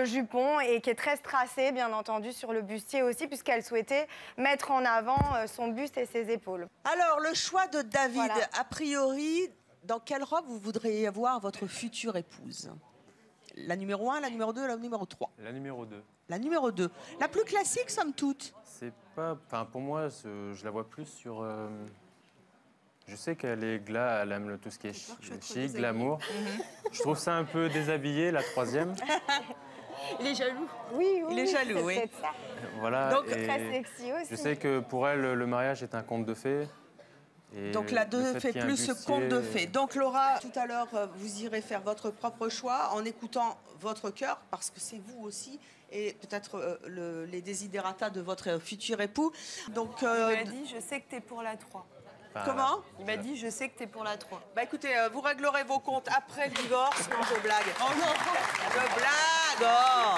jupon et qui est très strassé bien entendu sur le bustier aussi puisqu'elle souhaitait mettre en avant son buste et ses épaules. Alors, le choix de David, Voilà. a priori, dans quelle robe vous voudriez voir votre future épouse? La numéro 1, la numéro 2, la numéro 3? La numéro 2. La numéro 2. La plus classique, somme toute. C'est pas... Enfin, pour moi, je la vois plus sur... Je sais qu'elle est elle aime tout ce qui est chic, glamour. Je trouve ça un peu déshabillé, la 3e. Il est jaloux. Oui, Il est jaloux, c'est oui. peut-être ça. Voilà. Donc et très sexy aussi. je sais que pour elle, le mariage est un conte de fées. Et Donc la 2 fait qu'il y ait un plus ce bustier, conte de fées. Donc Laura, tout à l'heure, vous irez faire votre propre choix en écoutant votre cœur, parce que c'est vous aussi, et peut-être les desiderata de votre futur époux. Donc, Il m'a dit, je sais que t'es pour la 3. Comment? Il m'a dit, je sais que t'es pour la 3. Bah écoutez, vous réglerez vos comptes après le divorce. Non, je blague. Oh non, je blague. Oh.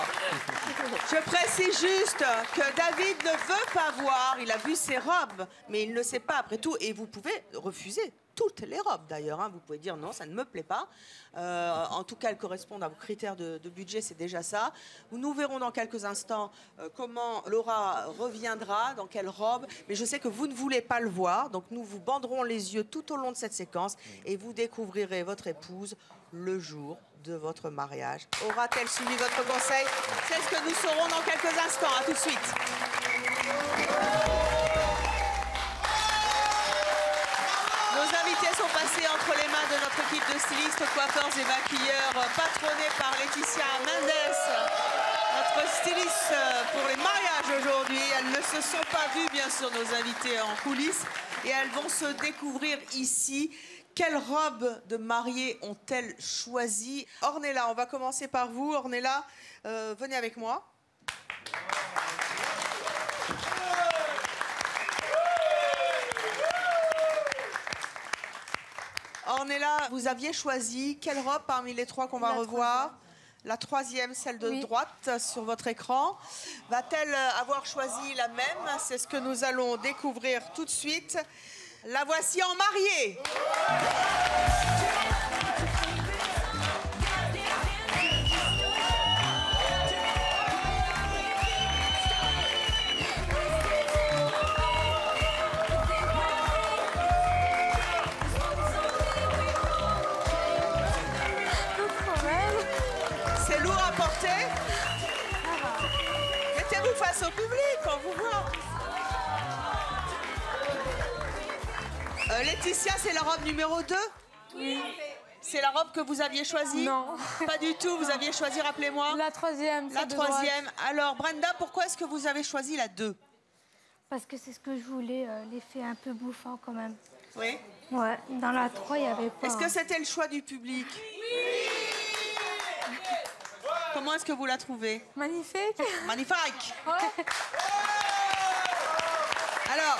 Je précise juste que David ne veut pas voir, il a vu ses robes, mais il ne sait pas après tout, et vous pouvez refuser toutes les robes d'ailleurs, hein. Vous pouvez dire non, ça ne me plaît pas. En tout cas, elles correspondent à vos critères de budget, c'est déjà ça. Nous verrons dans quelques instants comment Laura reviendra, dans quelle robe, mais je sais que vous ne voulez pas le voir, donc nous vous banderons les yeux tout au long de cette séquence et vous découvrirez votre épouse le jour de votre mariage. Aura-t-elle suivi votre conseil? C'est ce que nous saurons dans quelques instants. À tout de suite. Nos invités sont passés entre les mains de notre équipe de stylistes, coiffeurs et maquilleurs, patronnés par Laetitia Mendes, notre styliste pour les mariages aujourd'hui. Elles ne se sont pas vues, bien sûr, nos invités en coulisses, et elles vont se découvrir ici. Quelle robe de mariée ont-elles choisi? Ornella, on va commencer par vous. Ornella, venez avec moi. Ornella, vous aviez choisi quelle robe parmi les trois qu'on va revoir? La troisième, celle de droite sur votre écran. Va-t-elle avoir choisi la même? C'est ce que nous allons découvrir tout de suite. La voici en mariée. C'est lourd à porter. Mettez-vous face au public, on vous voit. Laetitia, c'est la robe numéro 2? Oui. C'est la robe que vous aviez choisie? Non. Pas du tout, vous aviez choisi, rappelez-moi? La troisième. La troisième. Alors, Brenda, pourquoi est-ce que vous avez choisi la 2? Parce que c'est ce que je voulais, l'effet un peu bouffant quand même. Oui. Ouais, dans la 3, il n'y avait pas. Est-ce que c'était le choix du public? Oui. Comment est-ce que vous la trouvez? Magnifique. Magnifique. Ouais. Alors,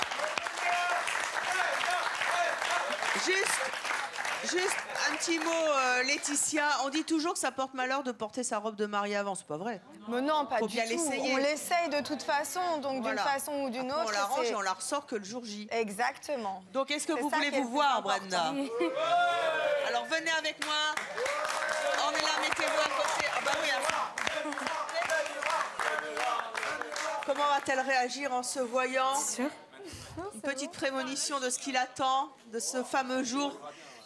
juste un petit mot, Laetitia. On dit toujours que ça porte malheur de porter sa robe de mariée avant. C'est pas vrai. Mais non, pas Faut du bien tout. l'essayer. On l'essaye de toute façon, donc Voilà. d'une façon ou d'une Après, autre. on la range c'est- et on la ressort que le jour J. Exactement. Donc, est-ce que C'est vous ça voulez qui est vous le voir, plus important. Brenda? Alors, venez avec moi. Ornella, mettez-vous à côté. Ah bah oui, hein. Comment va-t-elle réagir en se voyant? Une petite prémonition de ce qui l'attend, de ce fameux jour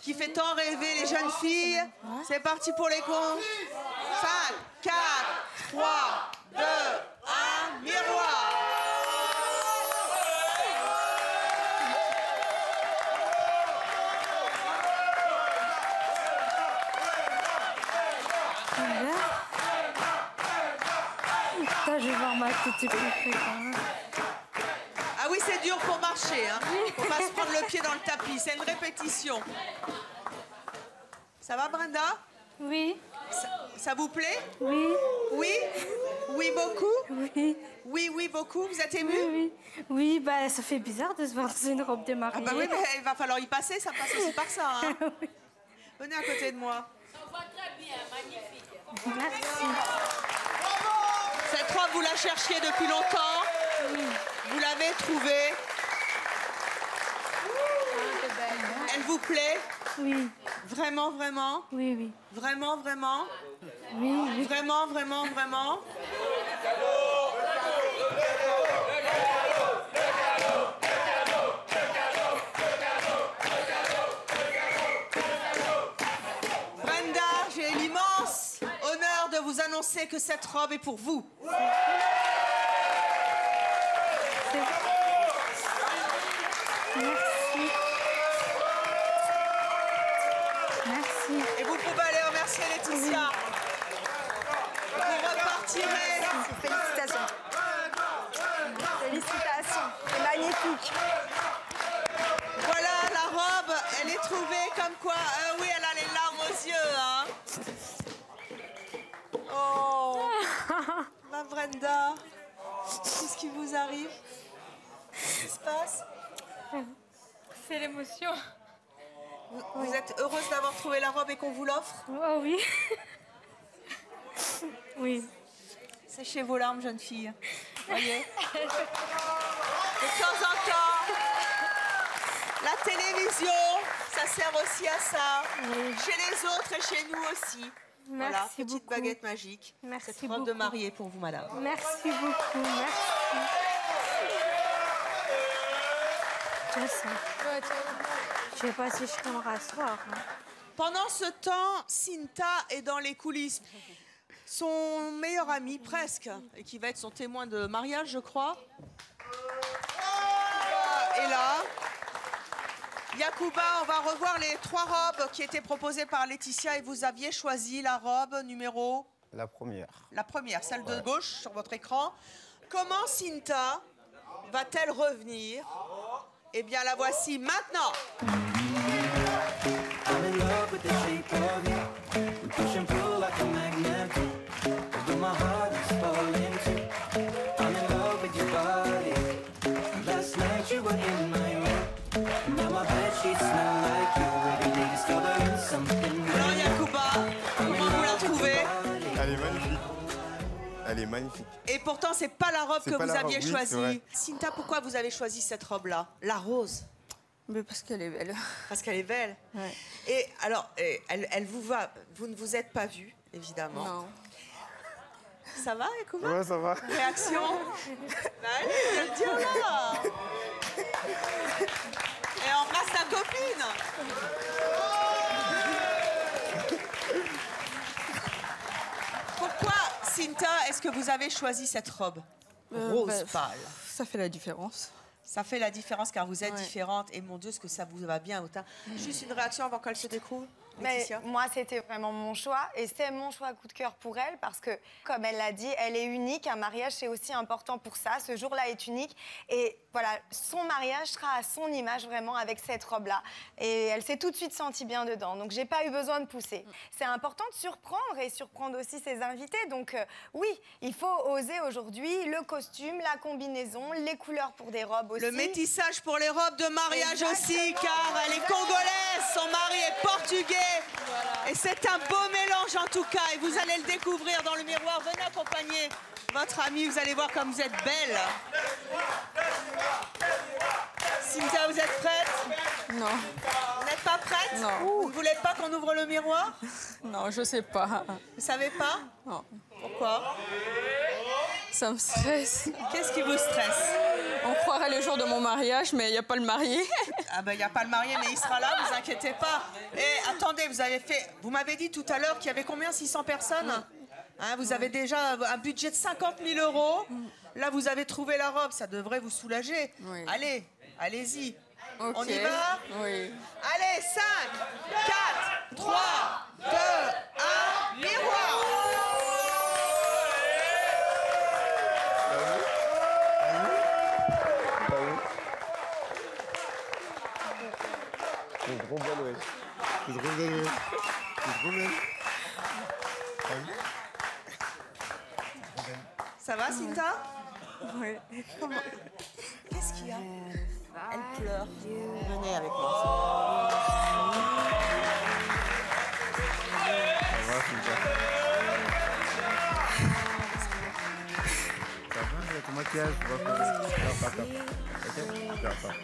qui fait tant rêver les jeunes filles. C'est parti pour les comptes. 5, 4, 3, 2, 1, miroir. Putain, je vais voir ma tête plus près quand même. Ah oui, c'est dur pour marcher. Hein. Faut pas se prendre le pied dans le tapis. C'est une répétition. Ça va, Brenda? Oui. Ça vous plaît? Oui. Oui? Oui, beaucoup? Oui. Oui, oui, beaucoup. Vous êtes ému? Oui. Oui, bah ça fait bizarre de se voir dans une robe de mariée. Ah bah oui, mais il va falloir y passer. Ça passe aussi par ça. Hein. Venez à côté de moi. Merci. Cette robe, vous la cherchiez depuis longtemps. Vous l'avez trouvée. Elle vous plaît? Oui. Vraiment, vraiment? Oui, oui. Vraiment, vraiment? Oui, oui. Vraiment, vraiment, vraiment? Brenda, j'ai l'immense honneur de vous annoncer que cette robe est pour vous. Merci. Merci. Et vous pouvez aller remercier Laetitia. Vous repartirez. Félicitations. Félicitations. C'est magnifique. Voilà, la robe, elle est trouvée comme quoi... oui, elle a les larmes aux yeux, hein. Oh, ma Brenda, qu'est-ce qui vous arrive? Qu'est-ce qui se passe? C'est l'émotion. Vous êtes heureuse d'avoir trouvé la robe et qu'on vous l'offre? Oh oui. Oui. Séchez vos larmes, jeune fille. Voyez. De temps en temps, la télévision, ça sert aussi à ça. Chez les autres et chez nous aussi. Merci voilà, petite beaucoup. baguette magique. Merci cette robe de mariée pour vous, madame. Merci beaucoup, merci. Je sens. Je sais pas si je peux me rasseoir. Hein. Pendant ce temps, Cinta est dans les coulisses. Son meilleur ami, presque, et qui va être son témoin de mariage, je crois, est là. Yacouba, on va revoir les 3 robes qui étaient proposées par Laetitia et vous aviez choisi la robe numéro... La première. La première, celle de gauche sur votre écran. Comment Cinta va-t-elle revenir? Eh bien, la voici maintenant. Alors Yacouba, comment vous la trouvez? Elle est magnifique. Elle est magnifique. Et pourtant, c'est pas la robe que vous aviez oui, choisie. Cinta, pourquoi vous avez choisi cette robe-là? La rose. Mais parce qu'elle est belle. Parce qu'elle est belle. Ouais. Et alors, elle vous va. Vous ne vous êtes pas vue, évidemment. Non. Ça va, Yacouba? Ouais, ça va. Réaction? Bah, allez, je vais le dire là. Et embrasse ta copine. Pourquoi, Cinta, est-ce que vous avez choisi cette robe rose pâle? Ça fait la différence. Ça fait la différence car vous êtes différente. Et mon Dieu, ce que ça vous va bien au teint. Juste une réaction avant qu'elle se découvre. Mais moi, c'était vraiment mon choix et c'est mon choix coup de cœur pour elle parce que, comme elle l'a dit, elle est unique. Un mariage, c'est aussi important pour ça. Ce jour-là est unique et voilà, son mariage sera à son image vraiment avec cette robe-là. Et elle s'est tout de suite sentie bien dedans. Donc, j'ai pas eu besoin de pousser. C'est important de surprendre et surprendre aussi ses invités. Donc, oui, il faut oser aujourd'hui le costume, la combinaison, les couleurs pour des robes aussi. Le métissage pour les robes de mariage aussi, car elle est congolaise, son mari est portugais. Voilà. Et c'est un beau mélange en tout cas. Et vous allez le découvrir dans le miroir. Venez accompagner votre amie. Vous allez voir comme vous êtes belle. Cynthia, vous êtes prête? Non. Vous n'êtes pas prête? Non. Vous ne voulez pas qu'on ouvre le miroir? Non, je sais pas. Vous savez pas? Non. Pourquoi? Ça me stresse. Qu'est-ce qui vous stresse? On croirait le jour de mon mariage, mais il n'y a pas le marié. Ah ben, il n'y a pas le marié, mais il sera là, vous inquiétez pas. Et attendez, vous m'avez dit tout à l'heure qu'il y avait combien? 600 personnes? Hein, vous avez déjà un budget de 50 000 €. Là, vous avez trouvé la robe, ça devrait vous soulager. Oui. Allez, allez-y. Okay. On y va? Oui. Allez, 5, 4, 3, 2, 1, miroir! C'est trop belle, ouais. C'est trop belle, ouais. C'est trop belle. Ça va, Cinta? Oui. Qu'est-ce qu'il y a? Elle pleure. Venez avec moi. Ça va, Cinta? Ça va, ton maquillage, tu vas faire.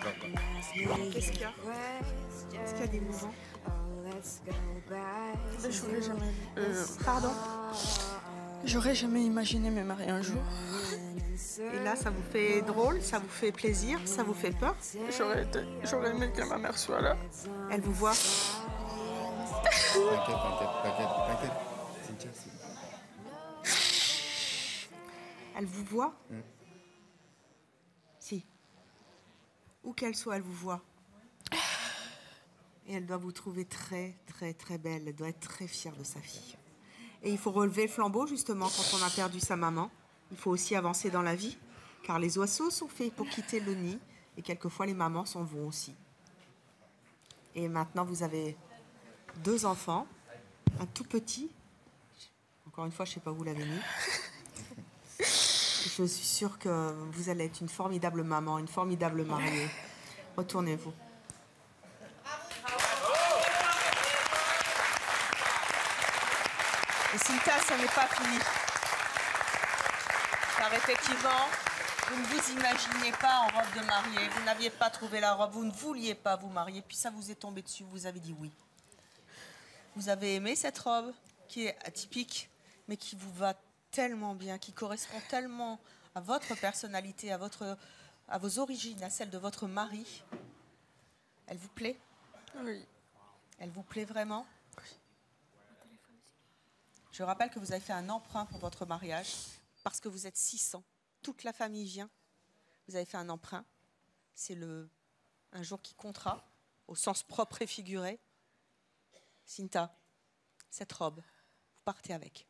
Qu'est-ce qu'il y a? Est-ce qu'il y a des mouvements? J'aurais jamais... Pardon? J'aurais jamais imaginé me marier un jour. Et là, ça vous fait drôle? Ça vous fait plaisir? Ça vous fait peur? J'aurais aimé que ma mère soit là. Elle vous voit? T'inquiète. Cynthia, Elle vous voit? Si. Où qu'elle soit, elle vous voit. Et elle doit vous trouver très, très, très belle. Elle doit être très fière de sa fille. Et il faut relever le flambeau, justement, quand on a perdu sa maman. Il faut aussi avancer dans la vie, car les oiseaux sont faits pour quitter le nid. Et quelquefois, les mamans s'en vont aussi. Et maintenant, vous avez 2 enfants. Un tout petit. Encore une fois, je ne sais pas où vous l'avez mis. Je suis sûre que vous allez être une formidable maman, une formidable mariée. Retournez-vous. Et Cinta, ce n'est pas fini. Car effectivement, vous ne vous imaginiez pas en robe de mariée, vous n'aviez pas trouvé la robe, vous ne vouliez pas vous marier, puis ça vous est tombé dessus, vous avez dit oui. Vous avez aimé cette robe qui est atypique, mais qui vous va tellement bien, qui correspond tellement à votre personnalité, à vos origines, à celle de votre mari. Elle vous plaît? Oui. Elle vous plaît vraiment? Oui. Je rappelle que vous avez fait un emprunt pour votre mariage, parce que vous êtes 600. Toute la famille vient. Vous avez fait un emprunt. C'est un jour qui comptera, au sens propre et figuré. Cinta, cette robe, vous partez avec.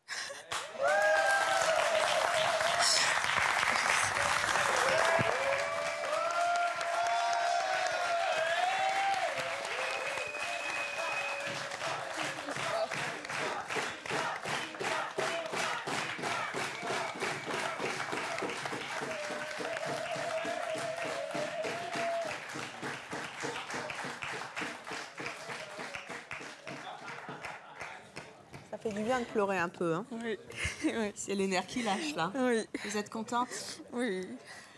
Ça fait du bien de pleurer un peu, hein? Oui. Oui. C'est les nerfs qui lâchent, là. Oui. Vous êtes contente? Oui.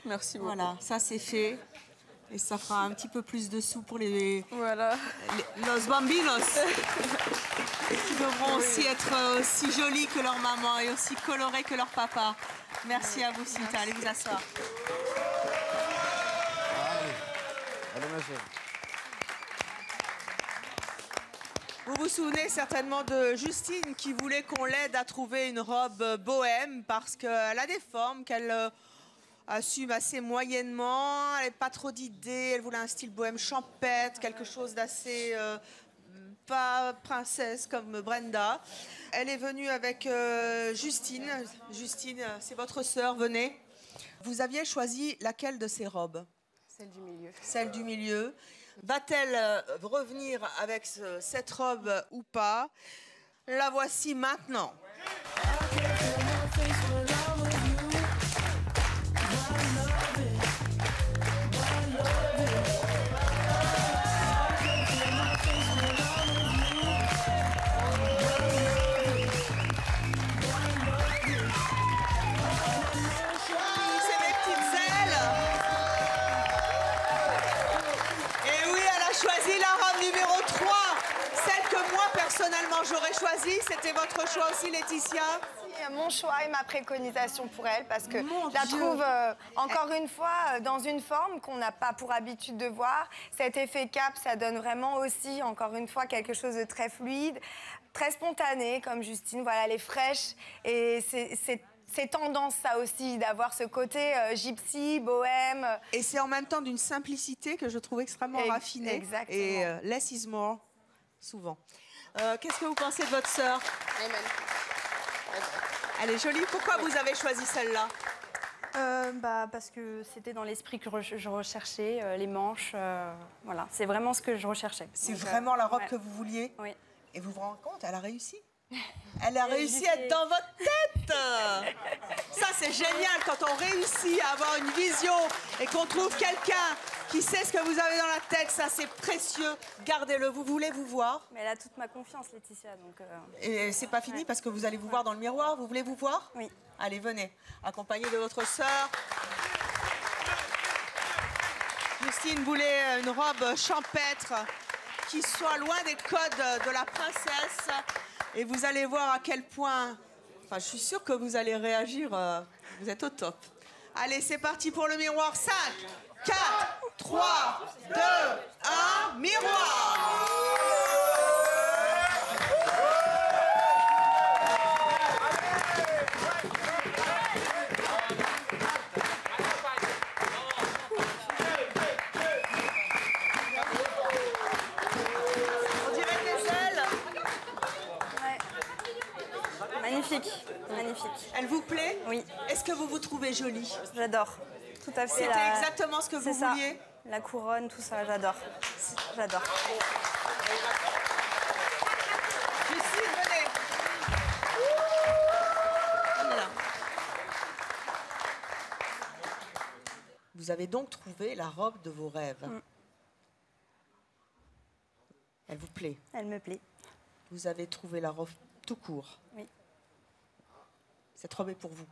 Merci beaucoup. Voilà, ça c'est fait. Et ça fera un petit peu plus de sous pour les los bambinos. Qui devront aussi être aussi jolis que leur maman et aussi colorés que leur papa. Merci à vous, Cinta. Allez vous asseoir. Allez, ma chérie. Vous vous souvenez certainement de Justine qui voulait qu'on l'aide à trouver une robe bohème parce qu'elle a des formes qu'elle assume assez moyennement. Elle n'a pas trop d'idées. Elle voulait un style bohème champêtre, quelque chose d'assez pas princesse comme Brenda. Elle est venue avec Justine. Justine, c'est votre sœur, venez. Vous aviez choisi laquelle de ces robes? Celle du milieu. Celle du milieu. Va-t-elle revenir avec cette robe ou pas? La voici maintenant. Personnellement, j'aurais choisi. C'était votre choix aussi, Laetitia? Mon choix et ma préconisation pour elle, parce que Mon je la Dieu. trouve, encore une fois, dans une forme qu'on n'a pas pour habitude de voir. Cet effet cap, ça donne vraiment aussi, encore une fois, quelque chose de très fluide, très spontané, comme Justine. Voilà, elle est fraîche et c'est tendance, ça aussi, d'avoir ce côté gypsy, bohème. Et c'est en même temps d'une simplicité que je trouve extrêmement raffinée. Exactement. Et less is more, souvent. Qu'est-ce que vous pensez de votre sœur? Elle est jolie. Pourquoi vous avez choisi celle-là? Parce que c'était dans l'esprit que je recherchais, les manches, voilà. C'est vraiment ce que je recherchais. C'est vraiment la robe ouais. que vous vouliez? Oui. Et vous vous rendez compte, elle a réussi. Elle a réussi à être dans votre tête. Ça, c'est génial quand on réussit à avoir une vision et qu'on trouve quelqu'un qui sait ce que vous avez dans la tête. Ça, c'est précieux. Gardez-le. Vous voulez vous voir? Mais elle a toute ma confiance, Laetitia. Donc, Et c'est pas fini parce que vous allez vous voir dans le miroir. Vous voulez vous voir? Oui. Allez, venez. Accompagnée de votre sœur. Justine voulait une robe champêtre qui soit loin des codes de la princesse. Et vous allez voir à quel point... Enfin, je suis sûre que vous allez réagir. Vous êtes au top. Allez, c'est parti pour le miroir. 5, 4, 3, 2, 1, miroir! Magnifique, magnifique. Elle vous plaît? Oui. Est-ce que vous vous trouvez jolie? J'adore. Tout à fait. C'était exactement ce que vous vouliez? La couronne, tout ça, j'adore. J'adore. Justine, venez. Voilà. Vous avez donc trouvé la robe de vos rêves. Elle vous plaît? Elle me plaît. Vous avez trouvé la robe tout court. Oui. Cette robe est pour vous.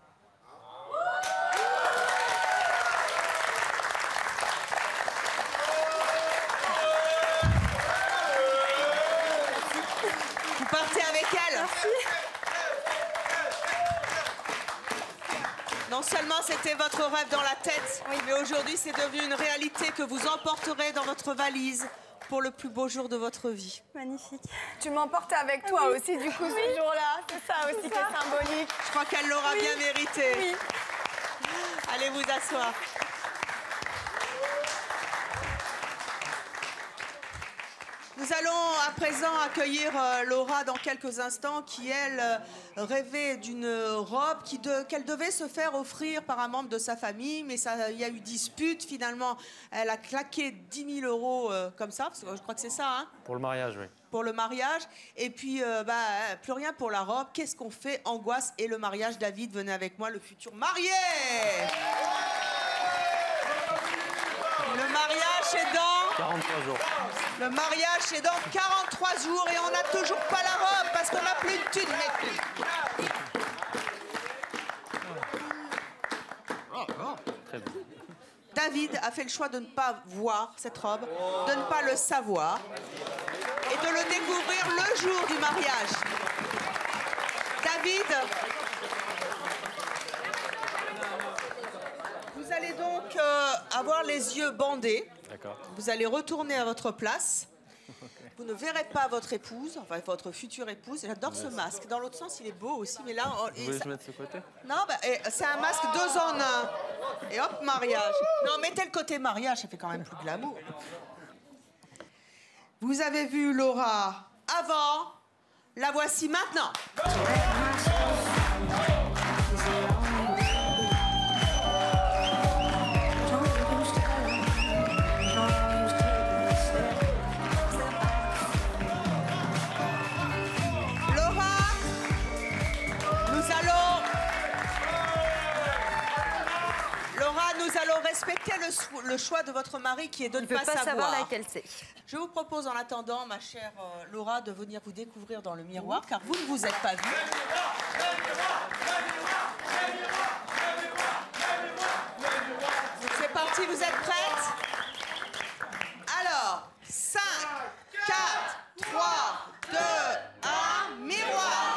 Non seulement c'était votre rêve dans la tête, mais aujourd'hui c'est devenu une réalité que vous emporterez dans votre valise pour le plus beau jour de votre vie. Magnifique. Tu m'emportes avec toi aussi, du coup, ce jour-là. C'est ça aussi qui est symbolique. Je crois qu'elle l'aura bien mérité. Oui. Allez vous asseoir. Nous allons à présent accueillir Laura dans quelques instants qui, elle, rêvait d'une robe qu'elle devait se faire offrir par un membre de sa famille, mais il y a eu dispute. Finalement, elle a claqué 10 000 euros comme ça, parce que je crois que c'est ça, hein, Pour le mariage, oui. pour le mariage. Et puis, plus rien pour la robe. Qu'est-ce qu'on fait? Angoisse et le mariage. David, venez avec moi, le futur marié. Le mariage est dans... 43 jours. Le mariage est dans 43 jours et on n'a toujours pas la robe parce qu'on n'a plus de thunes. Très bien. David a fait le choix de ne pas voir cette robe, de ne pas le savoir et de le découvrir le jour du mariage. David, vous allez donc avoir les yeux bandés. D'accord. Vous allez retourner à votre place. Vous ne verrez pas votre épouse, enfin votre future épouse. J'adore ce masque. Dans l'autre sens, il est beau aussi, mais là... Vous voulez que je mette ce côté? Non, c'est un masque 2 en 1. Et hop, mariage. Non, mettez le côté mariage, ça fait quand même plus glamour. Vous avez vu Laura avant, la voici maintenant. Nous allons respecter le choix de votre mari qui est de ne pas savoir laquelle c'est. Je vous propose en attendant, ma chère Laura, de venir vous découvrir dans le miroir car vous ne vous êtes pas vue. C'est parti, vous êtes prêtes? Alors, 5, 4, 3, 2, 1, miroir.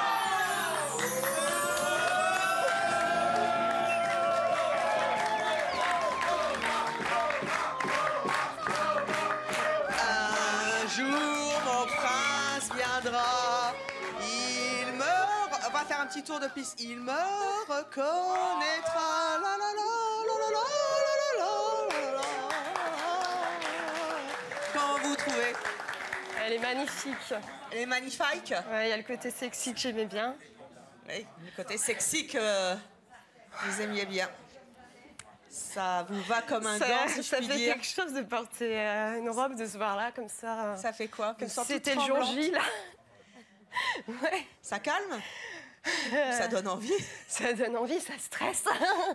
On va faire un petit tour de piste. Il me reconnaîtra. La, la, la, la, la, la, la, la, la. Comment vous trouvez? Elle est magnifique. Elle est magnifique? Ouais, il y a le côté sexy que j'aimais bien. Oui, le côté sexy que vous aimiez bien. Ça vous va comme un gant, si je puis dire. Ça fait quelque chose de porter une robe de ce soir-là, comme ça. Ça fait quoi? Comme c'était le jour J, là. Ouais. Ça calme? Ça donne envie? Ça donne envie, ça stresse.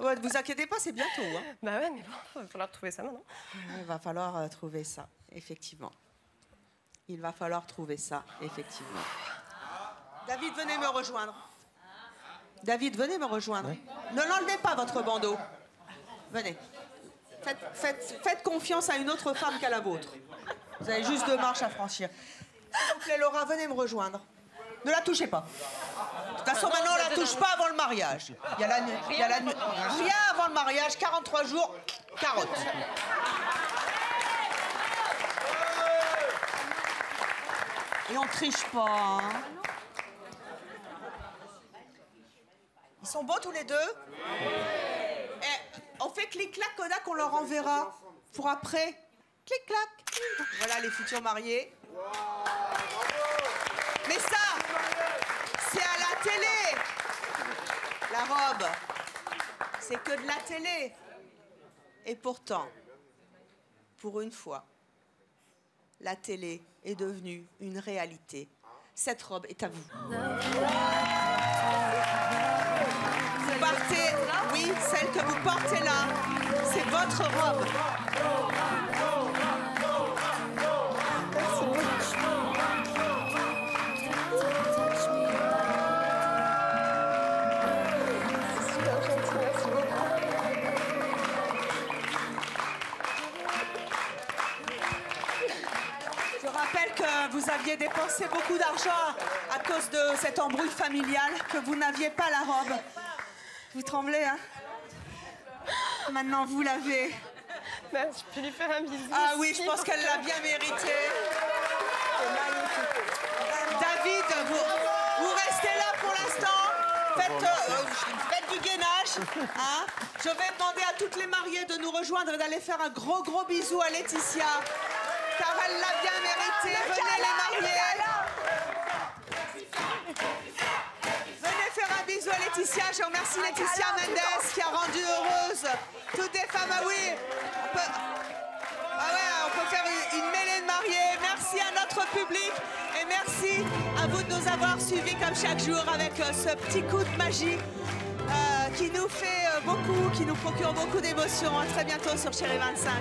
Ouais, ne vous inquiétez pas, c'est bientôt. Hein. Bah ouais, mais bon, il va falloir trouver ça maintenant. Il va falloir trouver ça, effectivement. Il va falloir trouver ça, effectivement. David, venez me rejoindre. David, venez me rejoindre. Ouais. Ne l'enlevez pas, votre bandeau. Venez. Faites confiance à une autre femme qu'à la vôtre. Vous avez juste 2 marches à franchir. S'il vous plaît, Laura, venez me rejoindre. Ne la touchez pas. De toute façon, maintenant, on ne la touche pas avant le mariage. Il y a rien avant le mariage, 43 jours, carotte. Et on triche pas. Hein. Ils sont beaux tous les deux? Et on fait clic-clac, Kodak, on leur enverra pour après. Clic-clac. Voilà les futurs mariés. Mais ça, c'est à la télé. La robe, c'est que de la télé. Et pourtant, pour une fois, la télé est devenue une réalité. Cette robe est à vous. Vous partez, oui, celle que vous portez là, c'est votre robe. Vous aviez dépensé beaucoup d'argent à cause de cette embrouille familiale, que vous n'aviez pas la robe. Vous tremblez, hein? Maintenant, vous l'avez. Ben, je peux lui faire un bisou. Ah oui, je pense qu'elle l'a bien mérité. David, vous restez là pour l'instant. Faites du gainage. Hein. Je vais demander à toutes les mariées de nous rejoindre et d'aller faire un gros bisou à Laetitia. Car elle l'a bien mérité. Venez les mariées. Venez faire un bisou à Laetitia. Je remercie Laetitia Mendes qui a rendu heureuse toutes les femmes. Ah oui, on peut faire une mêlée de mariés. Merci à notre public et merci à vous de nous avoir suivis comme chaque jour avec ce petit coup de magie qui nous fait beaucoup, qui nous procure beaucoup d'émotions. À très bientôt sur Chérie 25.